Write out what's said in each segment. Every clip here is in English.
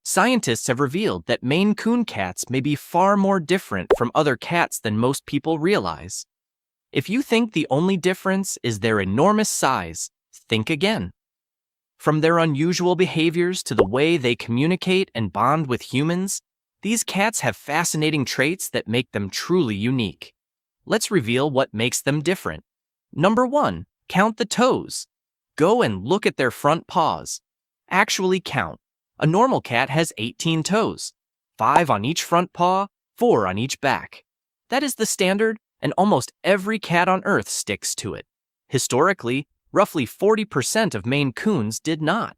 Scientists have revealed that Maine Coon cats may be far more different from other cats than most people realize. If you think the only difference is their enormous size, think again. From their unusual behaviors to the way they communicate and bond with humans, these cats have fascinating traits that make them truly unique. Let's reveal what makes them different. Number 1. Count the toes. Go and look at their front paws. Actually count. A normal cat has 18 toes, 5 on each front paw, 4 on each back. That is the standard, and almost every cat on Earth sticks to it. Historically, roughly 40% of Maine Coons did not.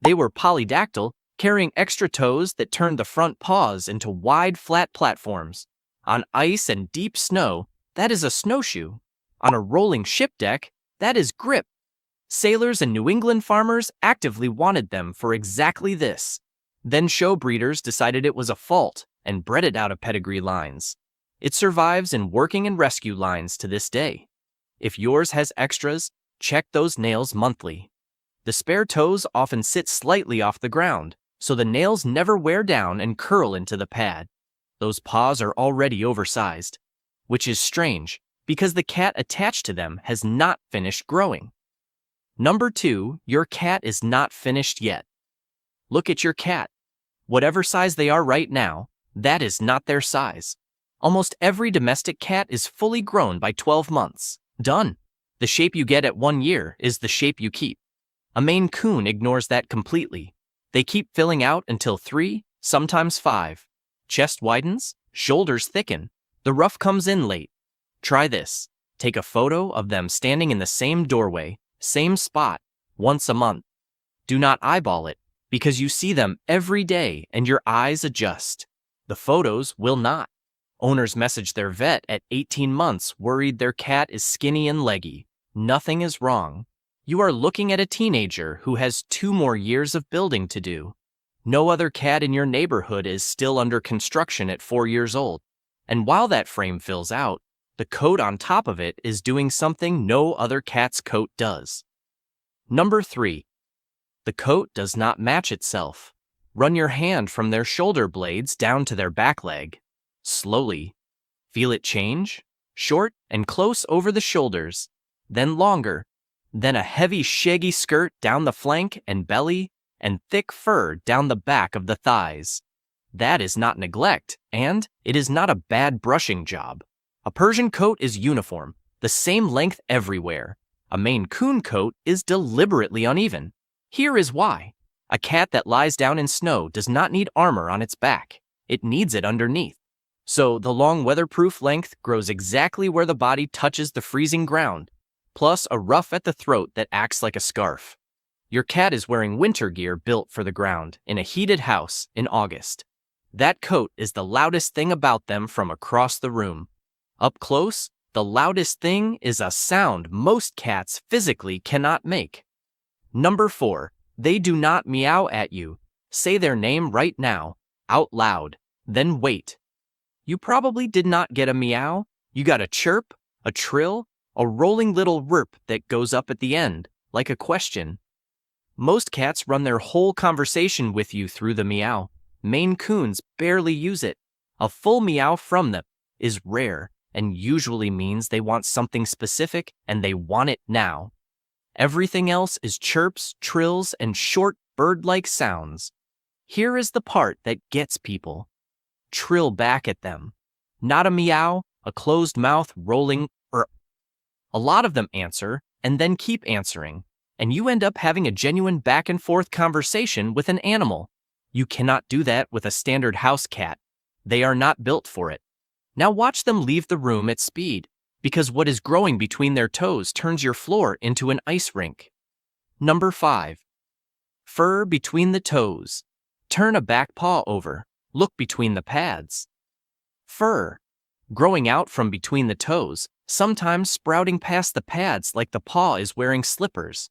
They were polydactyl, carrying extra toes that turned the front paws into wide, flat platforms. On ice and deep snow, that is a snowshoe. On a rolling ship deck, that is grip. Sailors and New England farmers actively wanted them for exactly this. Then show breeders decided it was a fault and bred it out of pedigree lines. It survives in working and rescue lines to this day. If yours has extras, check those nails monthly. The spare toes often sit slightly off the ground, so the nails never wear down and curl into the pad. Those paws are already oversized, which is strange because the cat attached to them has not finished growing. Number 2, your cat is not finished yet. Look at your cat. Whatever size they are right now, that is not their size. Almost every domestic cat is fully grown by 12 months. Done. The shape you get at 1 year is the shape you keep. A Maine Coon ignores that completely. They keep filling out until 3, sometimes 5. Chest widens, shoulders thicken, the ruff comes in late. Try this. Take a photo of them standing in the same doorway, same spot, once a month. Do not eyeball it, because you see them every day and your eyes adjust. The photos will not. Owners message their vet at 18 months worried their cat is skinny and leggy. Nothing is wrong. You are looking at a teenager who has 2 more years of building to do. No other cat in your neighborhood is still under construction at 4 years old. And while that frame fills out, the coat on top of it is doing something no other cat's coat does. Number 3. The coat does not match itself. Run your hand from their shoulder blades down to their back leg. Slowly. Feel it change? Short and close over the shoulders, then longer, then a heavy shaggy skirt down the flank and belly, and thick fur down the back of the thighs. That is not neglect, and it is not a bad brushing job. A Persian coat is uniform, the same length everywhere. A Maine Coon coat is deliberately uneven. Here is why. A cat that lies down in snow does not need armor on its back. It needs it underneath. So the long weatherproof length grows exactly where the body touches the freezing ground, plus a ruff at the throat that acts like a scarf. Your cat is wearing winter gear built for the ground in a heated house in August. That coat is the loudest thing about them from across the room. Up close, the loudest thing is a sound most cats physically cannot make. Number 4. They do not meow at you. Say their name right now, out loud, then wait. You probably did not get a meow. You got a chirp, a trill, a rolling little rrp that goes up at the end, like a question. Most cats run their whole conversation with you through the meow. Maine Coons barely use it. A full meow from them is rare and usually means they want something specific and they want it now. Everything else is chirps, trills, and short bird-like sounds. Here is the part that gets people. Trill back at them. Not a meow, a closed mouth rolling rrp. A lot of them answer and then keep answering, and you end up having a genuine back and forth conversation with an animal. You cannot do that with a standard house cat. They are not built for it. Now watch them leave the room at speed, because what is growing between their toes turns your floor into an ice rink. Number 5. Fur between the toes. Turn a back paw over. Look between the pads. Fur. Growing out from between the toes, sometimes sprouting past the pads like the paw is wearing slippers.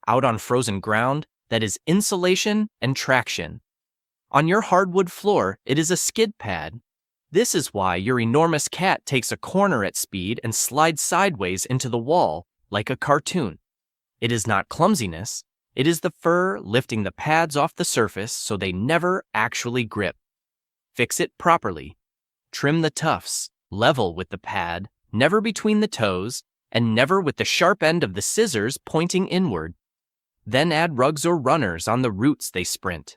Out on frozen ground, that is insulation and traction. On your hardwood floor, it is a skid pad. This is why your enormous cat takes a corner at speed and slides sideways into the wall like a cartoon. It is not clumsiness, It is the fur lifting the pads off the surface so they never actually grip. Fix it properly. Trim the tufts, level with the pad, never between the toes, and never with the sharp end of the scissors pointing inward. Then add rugs or runners on the roots they sprint.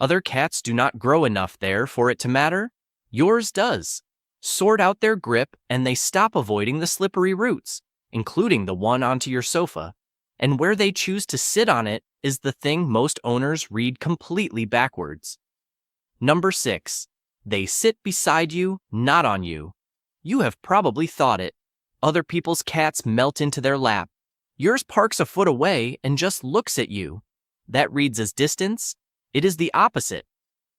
Other cats do not grow enough there for it to matter. Yours does. Sort out their grip and they stop avoiding the slippery roots, including the one onto your sofa. And where they choose to sit on it is the thing most owners read completely backwards. Number 6. They sit beside you, not on you. You have probably thought it. Other people's cats melt into their lap. Yours parks a foot away and just looks at you. That reads as distance. It is the opposite.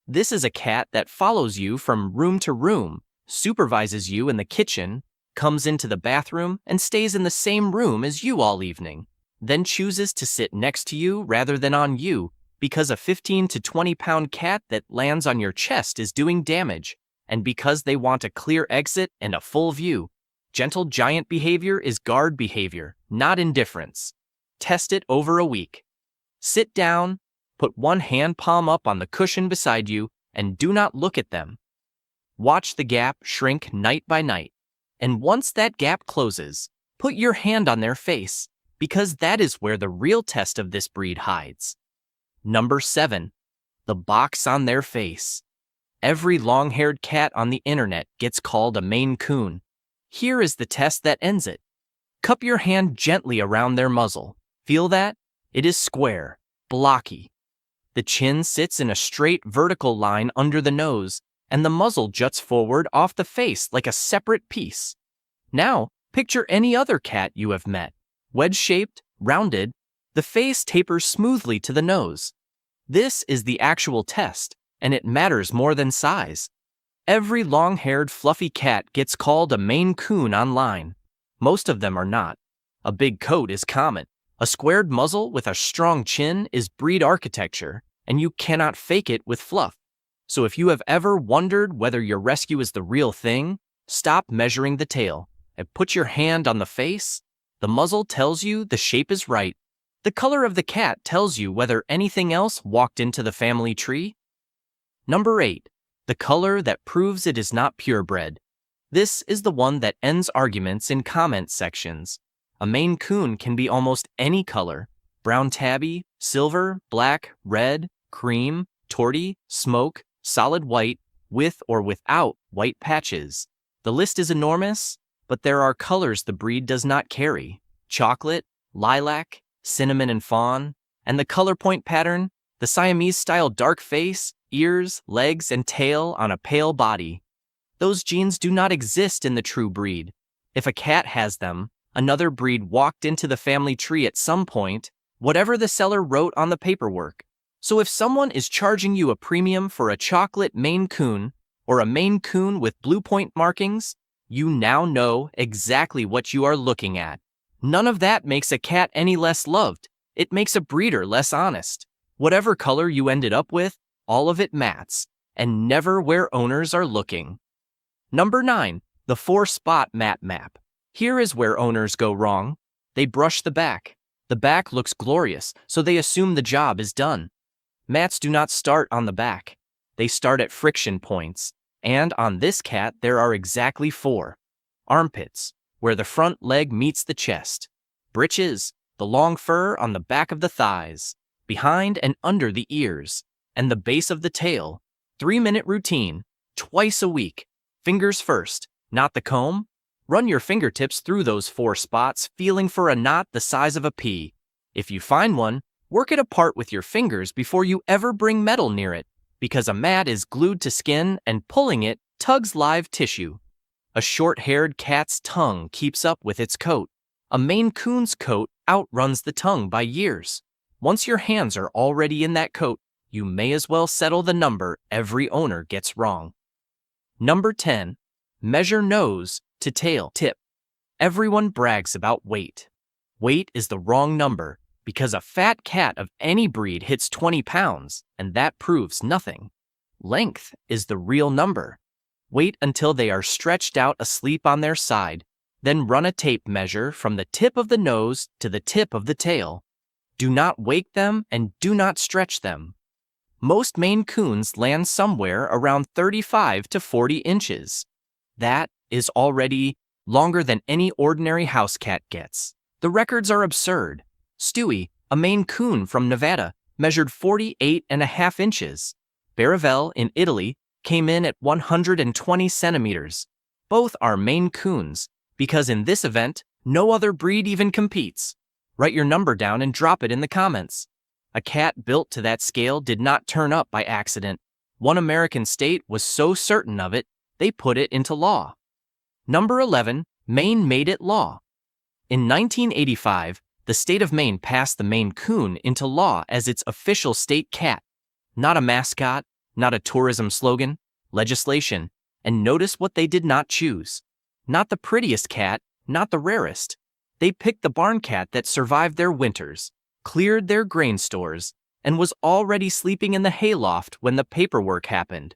This is a cat that follows you from room to room, supervises you in the kitchen, comes into the bathroom, and stays in the same room as you all evening, then chooses to sit next to you rather than on you because a 15 to 20 pound cat that lands on your chest is doing damage, and because they want a clear exit and a full view. Gentle giant behavior is guard behavior, not indifference. Test it over a week. Sit down, put one hand palm up on the cushion beside you, and do not look at them. Watch the gap shrink night by night, and once that gap closes, put your hand on their face, because that is where the real test of this breed hides. Number 7. The box on their face. Every long-haired cat on the internet gets called a Maine Coon. Here is the test that ends it. Cup your hand gently around their muzzle. Feel that? It is square, blocky. The chin sits in a straight vertical line under the nose, and the muzzle juts forward off the face like a separate piece. Now, picture any other cat you have met. Wedge-shaped, rounded, the face tapers smoothly to the nose. This is the actual test, and it matters more than size. Every long-haired fluffy cat gets called a Maine Coon online. Most of them are not. A big coat is common. A squared muzzle with a strong chin is breed architecture, and you cannot fake it with fluff. So if you have ever wondered whether your rescue is the real thing, stop measuring the tail and put your hand on the face. The muzzle tells you the shape is right. The color of the cat tells you whether anything else walked into the family tree. Number 8. The color that proves it is not purebred. This is the one that ends arguments in comment sections. A Maine Coon can be almost any color: brown tabby, silver, black, red, cream, torty, smoke, solid white, with or without white patches. The list is enormous, but there are colors the breed does not carry: chocolate, lilac, cinnamon and fawn, and the color point pattern, the Siamese-style dark face, ears, legs, and tail on a pale body. Those genes do not exist in the true breed. If a cat has them, another breed walked into the family tree at some point, whatever the seller wrote on the paperwork. So if someone is charging you a premium for a chocolate Maine Coon or a Maine Coon with blue point markings, you now know exactly what you are looking at. None of that makes a cat any less loved. It makes a breeder less honest. Whatever color you ended up with, all of it mats, and never where owners are looking. Number 9. The 4-spot mat map. Here is where owners go wrong. They brush the back. The back looks glorious, so they assume the job is done. Mats do not start on the back. They start at friction points, and on this cat there are exactly 4. Armpits, where the front leg meets the chest. Breeches, the long fur on the back of the thighs, behind and under the ears, and the base of the tail. 3-minute routine, twice a week. Fingers first, not the comb. Run your fingertips through those 4 spots, feeling for a knot the size of a pea. If you find one, work it apart with your fingers before you ever bring metal near it, because a mat is glued to skin and pulling it tugs live tissue. A short-haired cat's tongue keeps up with its coat. A Maine Coon's coat outruns the tongue by years. Once your hands are already in that coat, you may as well settle the number every owner gets wrong. Number 10. Measure nose to tail tip. Everyone brags about weight. Weight is the wrong number because a fat cat of any breed hits 20 pounds, and that proves nothing. Length is the real number. Wait until they are stretched out asleep on their side, then run a tape measure from the tip of the nose to the tip of the tail. Do not wake them and do not stretch them. Most Maine Coons land somewhere around 35 to 40 inches. That is already longer than any ordinary house cat gets. The records are absurd. Stewie, a Maine Coon from Nevada, measured 48.5 inches. Baravel in Italy came in at 120 centimeters. Both are Maine Coons, because in this event, no other breed even competes. Write your number down and drop it in the comments. A cat built to that scale did not turn up by accident. One American state was so certain of it, they put it into law. Number 11, Maine made it law. In 1985, the state of Maine passed the Maine Coon into law as its official state cat. Not a mascot, not a tourism slogan, legislation, and notice what they did not choose. Not the prettiest cat, not the rarest. They picked the barn cat that survived their winters, cleared their grain stores, and was already sleeping in the hayloft when the paperwork happened.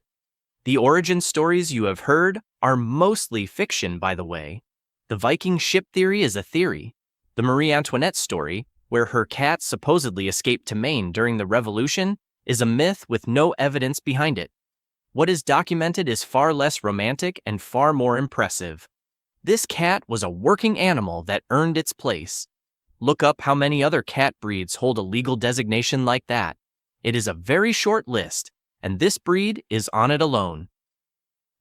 The origin stories you have heard are mostly fiction, by the way. The Viking ship theory is a theory. The Marie Antoinette story, where her cat supposedly escaped to Maine during the Revolution, is a myth with no evidence behind it. What is documented is far less romantic and far more impressive. This cat was a working animal that earned its place. Look up how many other cat breeds hold a legal designation like that. It is a very short list, and this breed is on it alone.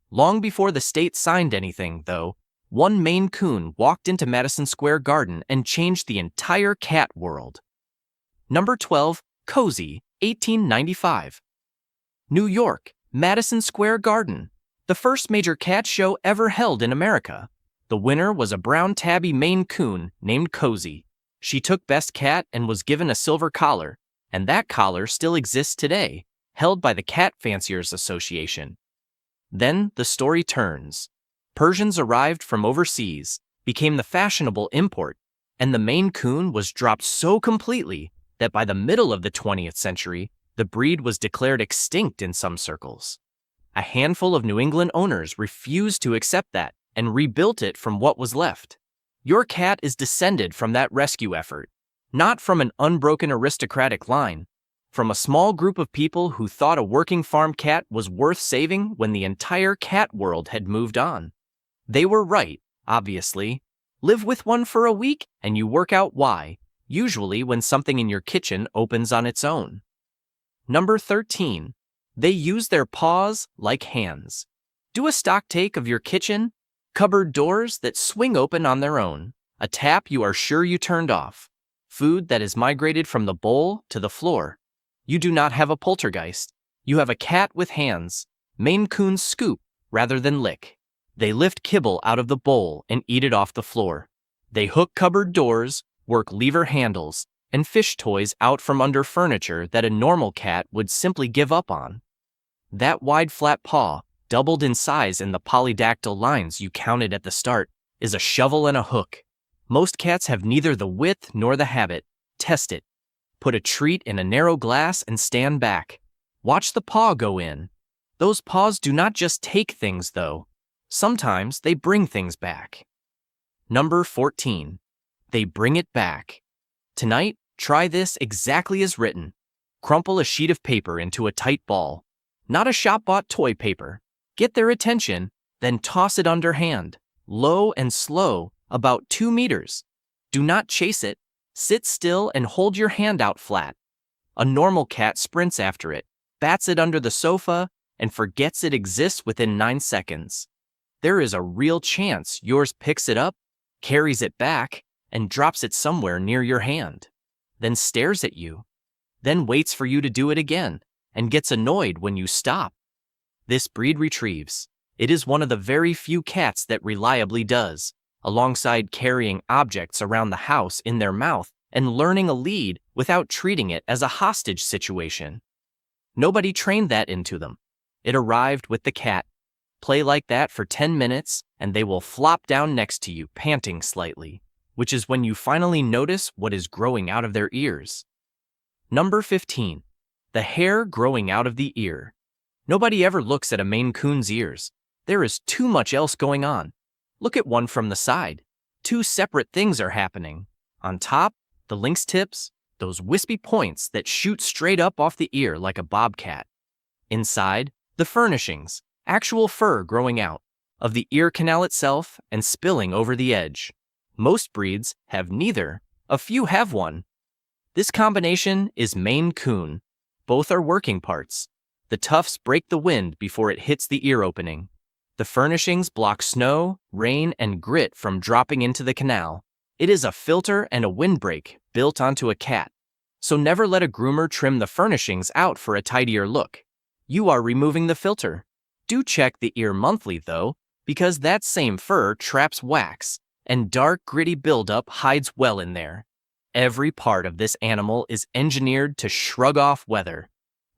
Long before the state signed anything, though, one Maine Coon walked into Madison Square Garden and changed the entire cat world. Number 12, Cozy, 1895. New York, Madison Square Garden, the first major cat show ever held in America. The winner was a brown tabby Maine Coon named Cozy. She took Best Cat and was given a silver collar, and that collar still exists today, held by the Cat Fanciers Association. Then the story turns. Persians arrived from overseas, became the fashionable import, and the Maine Coon was dropped so completely that by the middle of the 20th century, the breed was declared extinct in some circles. A handful of New England owners refused to accept that and rebuilt it from what was left. Your cat is descended from that rescue effort, not from an unbroken aristocratic line, from a small group of people who thought a working farm cat was worth saving when the entire cat world had moved on. They were right, obviously. Live with one for a week and you work out why, usually when something in your kitchen opens on its own. Number 13. They use their paws like hands. Do a stock take of your kitchen. Cupboard doors that swing open on their own. A tap you are sure you turned off. Food that has migrated from the bowl to the floor. You do not have a poltergeist. You have a cat with hands. Maine Coons scoop rather than lick. They lift kibble out of the bowl and eat it off the floor. They hook cupboard doors, work lever handles, and fish toys out from under furniture that a normal cat would simply give up on. That wide flat paw, doubled in size in the polydactyl lines you counted at the start, is a shovel and a hook. Most cats have neither the width nor the habit. Test it. Put a treat in a narrow glass and stand back. Watch the paw go in. Those paws do not just take things, though. Sometimes they bring things back. Number 14. They bring it back. Tonight, try this exactly as written. Crumple a sheet of paper into a tight ball. Not a shop-bought toy paper. Get their attention, then toss it underhand, low and slow, about 2 meters. Do not chase it. Sit still and hold your hand out flat. A normal cat sprints after it, bats it under the sofa, and forgets it exists within 9 seconds. There is a real chance yours picks it up, carries it back, and drops it somewhere near your hand. Then stares at you. Then waits for you to do it again, and gets annoyed when you stop. This breed retrieves. It is one of the very few cats that reliably does, alongside carrying objects around the house in their mouth and learning a lead without treating it as a hostage situation. Nobody trained that into them. It arrived with the cat. Play like that for 10 minutes and they will flop down next to you, panting slightly, which is when you finally notice what is growing out of their ears. Number 15. The hair growing out of the ear. Nobody ever looks at a Maine Coon's ears. There is too much else going on. Look at one from the side. Two separate things are happening. On top, the lynx tips, those wispy points that shoot straight up off the ear like a bobcat. Inside, the furnishings, actual fur growing out of the ear canal itself and spilling over the edge. Most breeds have neither, a few have one. This combination is Maine Coon. Both are working parts. The tufts break the wind before it hits the ear opening. The furnishings block snow, rain, and grit from dropping into the canal. It is a filter and a windbreak built onto a cat. So never let a groomer trim the furnishings out for a tidier look. You are removing the filter. Do check the ear monthly though, because that same fur traps wax, and dark gritty buildup hides well in there. Every part of this animal is engineered to shrug off weather,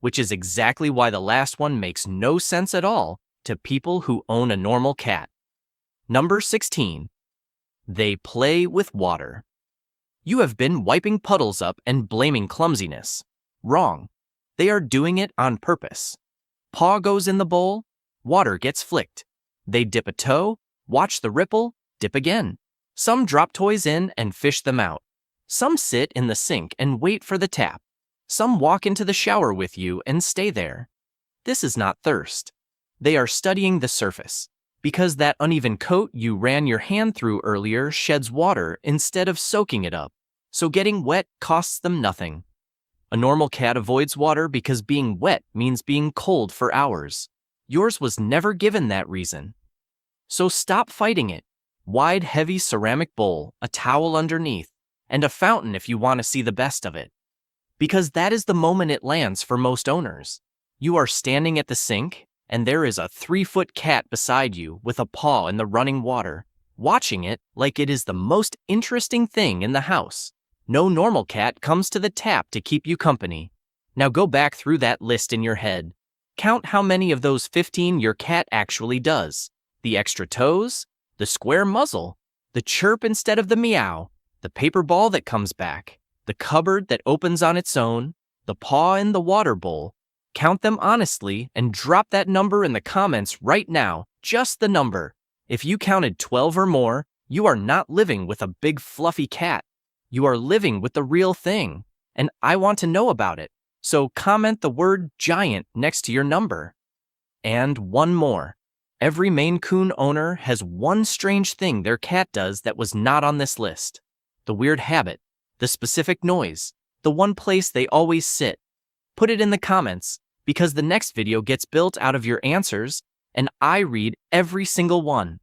which is exactly why the last one makes no sense at all to people who own a normal cat. Number 16. They play with water. You have been wiping puddles up and blaming clumsiness. Wrong. They are doing it on purpose. Paw goes in the bowl, water gets flicked. They dip a toe, watch the ripple, dip again. Some drop toys in and fish them out. Some sit in the sink and wait for the tap. Some walk into the shower with you and stay there. This is not thirst. They are studying the surface, because that uneven coat you ran your hand through earlier sheds water instead of soaking it up, so getting wet costs them nothing. A normal cat avoids water because being wet means being cold for hours. Yours was never given that reason. So stop fighting it. Wide, heavy ceramic bowl, a towel underneath, and a fountain if you want to see the best of it. Because that is the moment it lands for most owners. You are standing at the sink, and there is a 3-foot cat beside you with a paw in the running water, watching it like it is the most interesting thing in the house. No normal cat comes to the tap to keep you company. Now go back through that list in your head. Count how many of those 15 your cat actually does. The extra toes, the square muzzle, the chirp instead of the meow, the paper ball that comes back, the cupboard that opens on its own, the paw in the water bowl. Count them honestly and drop that number in the comments right now, just the number. If you counted 12 or more, you are not living with a big fluffy cat. You are living with the real thing, and I want to know about it. So comment the word giant next to your number. And one more. Every Maine Coon owner has one strange thing their cat does that was not on this list. The weird habit, the specific noise, the one place they always sit. Put it in the comments, because the next video gets built out of your answers, and I read every single one.